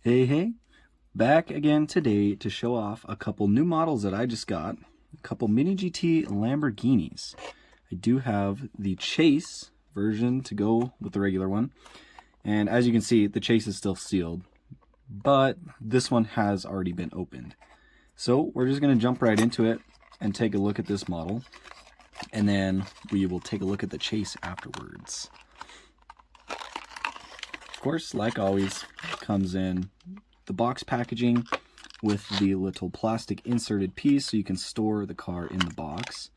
Hey, back again today to show off a couple new models that I just got. A couple Mini GT Lamborghinis. I do have the Chase version to go with the regular one. And as you can see, the Chase is still sealed, but this one has already been opened. So we're just going to jump right into it and take a look at this model. And then we will take a look at the Chase afterwards. Of course, like always, comes in the box packaging with the little plastic inserted piece so you can store the car in the box.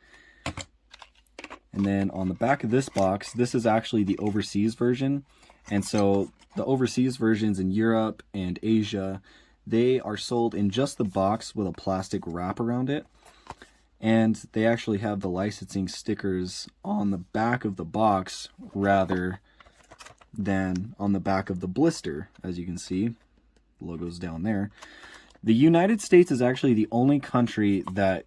And then on the back of this box, this is actually the overseas version. And so the overseas versions in Europe and Asia, they are sold in just the box with a plastic wrap around it. And they actually have the licensing stickers on the back of the box rather than on the back of the blister. As you can see, the logo's down there. The United States is actually the only country that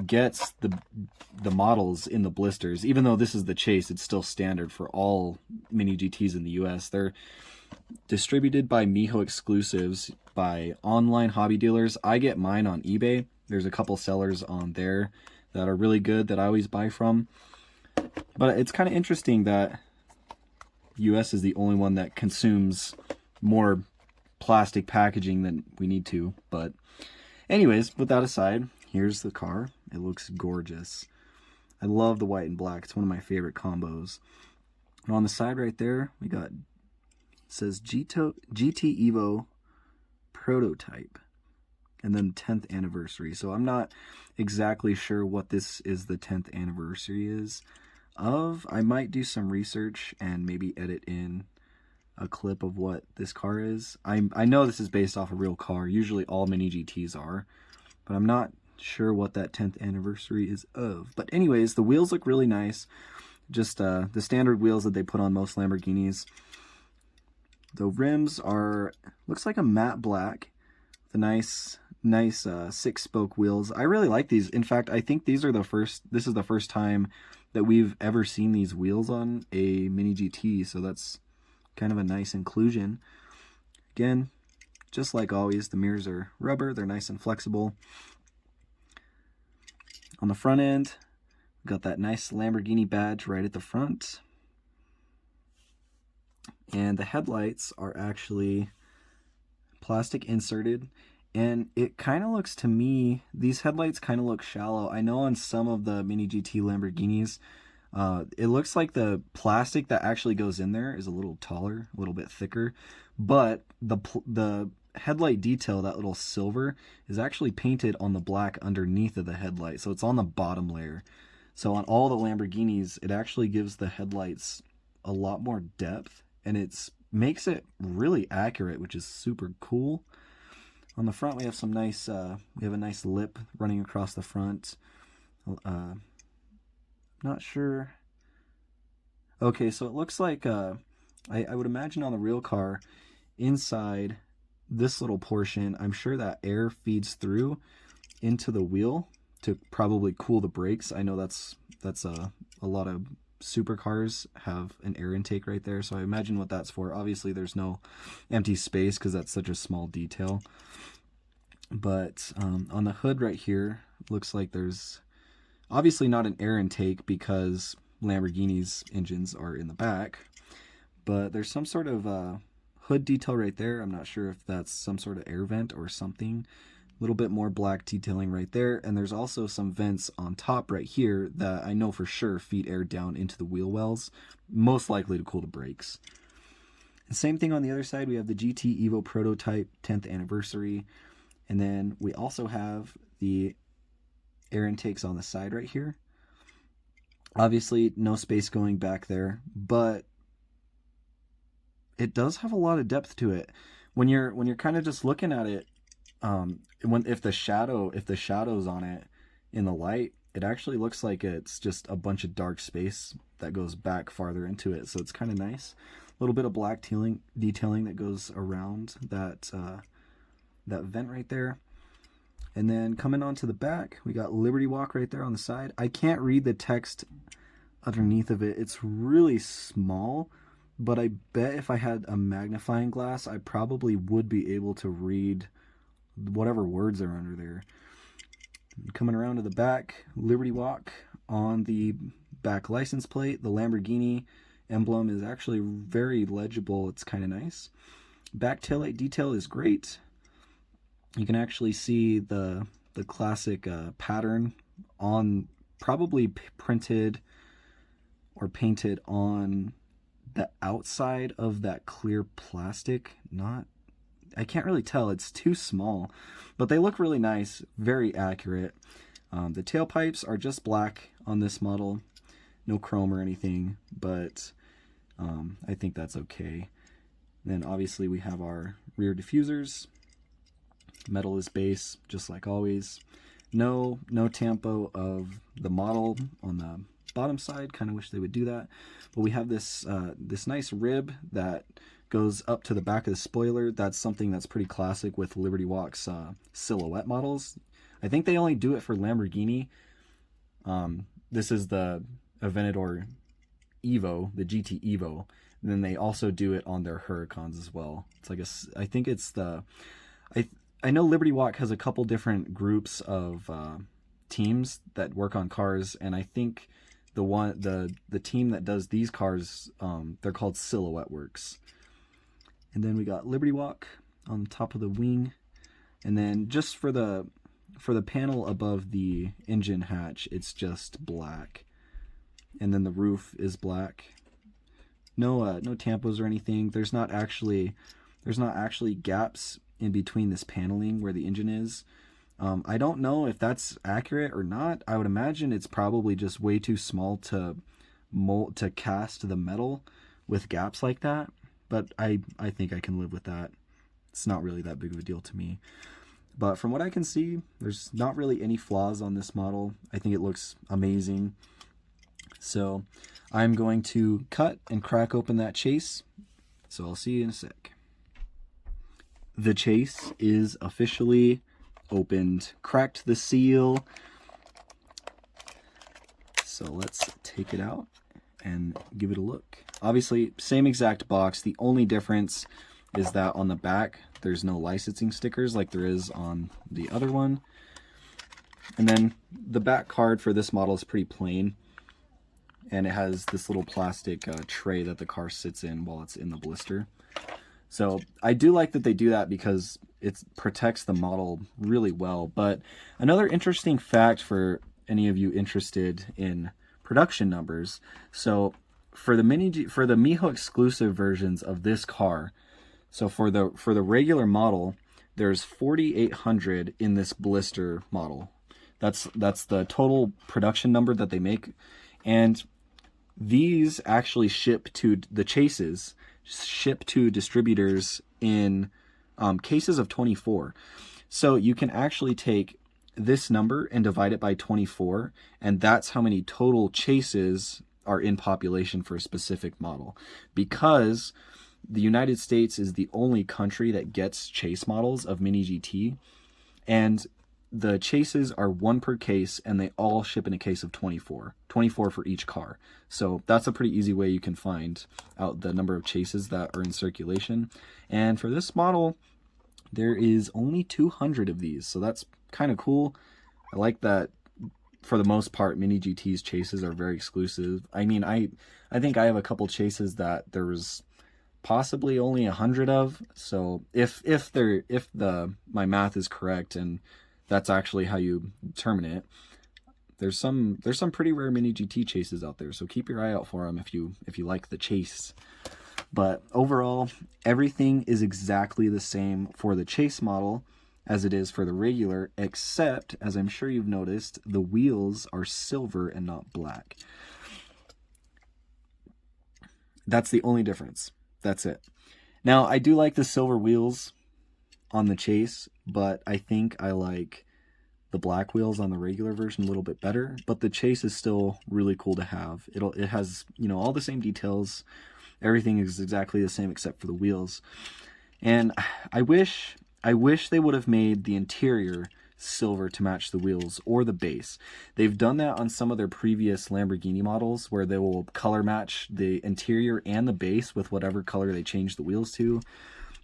gets the models in the blisters. Even though this is the Chase, it's still standard for all Mini GTs in the US. They're distributed by Miho exclusives by online hobby dealers. I get mine on eBay. There's a couple sellers on there that are really good that I always buy from. But it's kind of interesting that US is the only one that consumes more plastic packaging than we need to. But anyways, with that aside, here's the car. It looks gorgeous. I love the white and black. It's one of my favorite combos. And on the side right there, we got, it says GT EVO prototype. And then 10th anniversary. So I'm not exactly sure what this is the 10th anniversary is of. I might do some research and maybe edit in a clip of what this car is. I know this is based off a real car. Usually all Mini GTs are. But I'm not sure what that 10th anniversary is of. But anyways, the wheels look really nice. Just the standard wheels that they put on most Lamborghinis. The rims are, looks like a matte black. The nice 6-spoke wheels. I really like these. In fact, I think this is the first time that we've ever seen these wheels on a Mini GT, so that's kind of a nice inclusion. Again, just like always, the mirrors are rubber. They're nice and flexible. On the front end, we've got that nice Lamborghini badge right at the front. And the headlights are actually plastic inserted, and it kind of looks to me, these headlights kind of look shallow. I know on some of the Mini GT Lamborghinis, it looks like the plastic that actually goes in there is a little taller, a little bit thicker, but the headlight detail, that little silver, is actually painted on the black underneath of the headlight, so it's on the bottom layer. So on all the Lamborghinis, it actually gives the headlights a lot more depth, and makes it really accurate, which is super cool. On the front, we have some nice, we have a nice lip running across the front. Not sure. Okay, so it looks like, I would imagine on the real car, inside this little portion, I'm sure that air feeds through into the wheel to probably cool the brakes. I know that's a lot of supercars have an air intake right there, so I imagine what that's for. Obviously there's no empty space because that's such a small detail, but on the hood right here, looks like there's obviously not an air intake because Lamborghini's engines are in the back, but there's some sort of hood detail right there. I'm not sure if that's some sort of air vent or something. A little bit more black detailing right there, and there's also some vents on top right here that I know for sure feed air down into the wheel wells, most likely to cool the brakes. And same thing on the other side, we have the GT EVO prototype 10th anniversary, and then we also have the air intakes on the side right here. Obviously no space going back there, but it does have a lot of depth to it. When you're kind of just looking at it, if the shadow's on it in the light, it actually looks like it's just a bunch of dark space that goes back farther into it. So it's kind of nice. A little bit of black detailing that goes around that vent right there. And then coming onto the back, we got Liberty Walk right there on the side. I can't read the text underneath of it. It's really small, but I bet if I had a magnifying glass, I probably would be able to read whatever words are under there. Coming around to the back, Liberty Walk on the back license plate. The Lamborghini emblem is actually very legible. It's kind of nice. Back taillight detail is great. You can actually see the classic pattern on, probably printed or painted on the outside of that clear plastic. I can't really tell, it's too small, but they look really nice, very accurate. The tailpipes are just black on this model, no chrome or anything, but I think that's okay. Then obviously we have our rear diffusers. Metal is base, just like always. No tampo of the model on the bottom side. Kind of wish they would do that. But we have this this nice rib that goes up to the back of the spoiler. That's something that's pretty classic with Liberty Walk's silhouette models. I think they only do it for Lamborghini. This is the Aventador EVO, the GT EVO. And then they also do it on their Huracans as well. It's like I think it's the, I know Liberty Walk has a couple different groups of teams that work on cars, and I think the team that does these cars, they're called Silhouette Works. And then we got Liberty Walk on top of the wing, and then just for the panel above the engine hatch, it's just black, and then the roof is black. No tampos or anything. There's not actually gaps in between this paneling where the engine is. I don't know if that's accurate or not. I would imagine it's probably just way too small to cast the metal with gaps like that, but I think I can live with that. It's not really that big of a deal to me. But from what I can see, there's not really any flaws on this model. I think it looks amazing. So I'm going to cut and crack open that chase. So I'll see you in a sec. The chase is officially opened. Cracked the seal. So let's take it out and give it a look. Obviously, same exact box. The only difference is that on the back, there's no licensing stickers like there is on the other one. And then the back card for this model is pretty plain. And it has this little plastic tray that the car sits in while it's in the blister. So I do like that they do that because it protects the model really well. But another interesting fact for any of you interested in production numbers, so for the Miho exclusive versions of this car, so for the regular model, there's 4,800 in this blister model. That's the total production number that they make, and these actually ship to the chases, ship to distributors in cases of 24. So you can actually take this number and divide it by 24, and that's how many total chases are in population for a specific model. Because the United States is the only country that gets chase models of Mini GT, and the chases are one per case, and they all ship in a case of 24 for each car. So that's a pretty easy way you can find out the number of chases that are in circulation. And for this model, there is only 200 of these, so that's kind of cool. I like that. For the most part, Mini GT's chases are very exclusive. I mean, I think I have a couple chases that there was possibly only 100 of. So if my math is correct, and that's actually how you determine it, there's some pretty rare Mini GT chases out there. So keep your eye out for them if you like the chase. But overall, everything is exactly the same for the chase model as it is for the regular, except, as I'm sure you've noticed, the wheels are silver and not black. That's the only difference. That's it. Now, I do like the silver wheels on the chase, but I think I like the black wheels on the regular version a little bit better. But the chase is still really cool to have. It has, all the same details. Everything is exactly the same except for the wheels. And I wish they would have made the interior silver to match the wheels or the base. They've done that on some of their previous Lamborghini models where they will color match the interior and the base with whatever color they change the wheels to.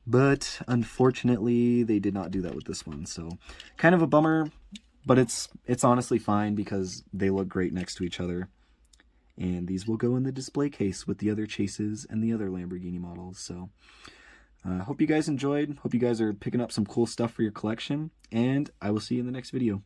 But unfortunately, they did not do that with this one. So kind of a bummer, but it's honestly fine because they look great next to each other. And these will go in the display case with the other Chases and the other Lamborghini models. So hope you guys enjoyed. Hope you guys are picking up some cool stuff for your collection. And I will see you in the next video.